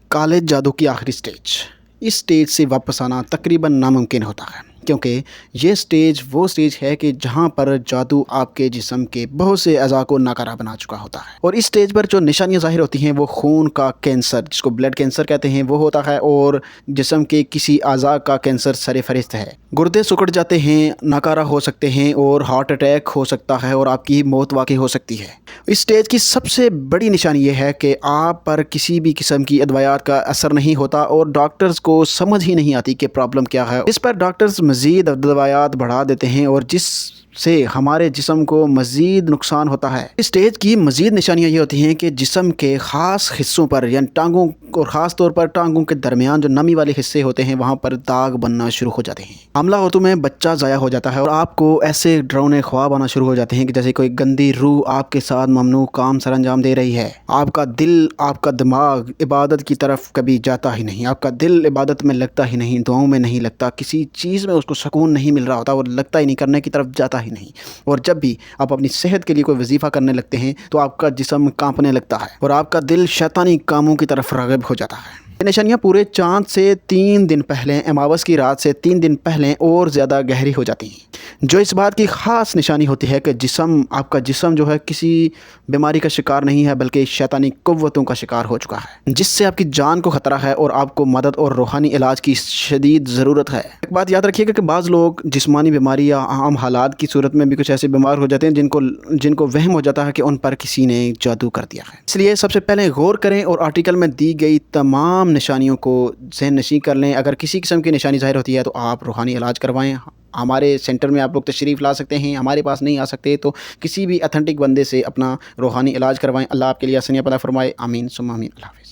کالے جادو کی آخری سٹیج، اس سٹیج سے واپس آنا تقریباً ناممکن ہوتا ہے، کیونکہ یہ سٹیج وہ سٹیج ہے کہ جہاں پر جادو آپ کے جسم کے بہت سے اعضاء کو ناکارہ بنا چکا ہوتا ہے، اور اس سٹیج پر جو نشانیاں ظاہر ہوتی ہیں وہ خون کا کینسر، جس کو بلڈ کینسر کہتے ہیں، وہ ہوتا ہے، اور جسم کے کسی اعضاء کا کینسر سر فہرست ہے۔ گردے سکڑ جاتے ہیں، ناکارہ ہو سکتے ہیں، اور ہارٹ اٹیک ہو سکتا ہے، اور آپ کی موت واقع ہو سکتی ہے۔ اس سٹیج کی سب سے بڑی نشانی یہ ہے کہ آپ پر کسی بھی قسم کی ادویات کا اثر نہیں ہوتا، اور ڈاکٹرز کو سمجھ ہی نہیں آتی کہ پرابلم کیا ہے۔ اس پر ڈاکٹرز مزید دوایات بڑھا دیتے ہیں، اور جس سے ہمارے جسم کو مزید نقصان ہوتا ہے۔ اس سٹیج کی مزید نشانیاں یہ ہوتی ہیں کہ جسم کے خاص حصوں پر، یعنی ٹانگوں، اور خاص طور پر ٹانگوں کے درمیان جو نمی والے حصے ہوتے ہیں، وہاں پر داغ بننا شروع ہو جاتے ہیں۔ حاملہ عورتوں میں بچہ ضائع ہو جاتا ہے، اور آپ کو ایسے ڈراؤنے خواب آنا شروع ہو جاتے ہیں کہ جیسے کوئی گندی روح آپ کے ساتھ ممنوع کام سر انجام دے رہی ہے۔ آپ کا دل، آپ کا دماغ عبادت کی طرف کبھی جاتا ہی نہیں، آپ کا دل عبادت میں لگتا ہی نہیں، دعاؤں میں نہیں لگتا، کسی چیز میں اس کو سکون نہیں مل رہا ہوتا، اور لگتا ہی نہیں، کرنے کی طرف جاتا ہی نہیں۔ اور جب بھی آپ اپنی صحت کے لیے کوئی وظیفہ کرنے لگتے ہیں تو آپ کا جسم کانپنے لگتا ہے، اور آپ کا دل شیطانی کاموں کی طرف راغب ہو جاتا ہے۔ یہ نشانیاں پورے چاند سے 3 دن پہلے، اماوس کی رات سے 3 دن پہلے اور زیادہ گہری ہو جاتی ہیں، جو اس بات کی خاص نشانی ہوتی ہے کہ آپ کا جسم جو ہے کسی بیماری کا شکار نہیں ہے، بلکہ شیطانی قوتوں کا شکار ہو چکا ہے، جس سے آپ کی جان کو خطرہ ہے، اور آپ کو مدد اور روحانی علاج کی شدید ضرورت ہے۔ ایک بات یاد رکھیے گا کہ بعض لوگ جسمانی بیماری یا عام حالات کی صورت میں بھی کچھ ایسے بیمار ہو جاتے ہیں جن کو وہم ہو جاتا ہے کہ ان پر کسی نے جادو کر دیا ہے۔ اس لیے سب سے پہلے غور کریں اور آرٹیکل میں دی گئی تمام نشانیوں کو ذہن نشین کر لیں۔ اگر کسی قسم کی نشانی ظاہر ہوتی ہے تو آپ روحانی علاج کروائیں۔ ہمارے سینٹر میں آپ لوگ تشریف لا سکتے ہیں، ہمارے پاس نہیں آ سکتے تو کسی بھی اتھینٹک بندے سے اپنا روحانی علاج کروائیں۔ اللہ آپ کے لیے آسانیاں پیدا فرمائے، آمین ثم آمین۔ اللہ حافظ۔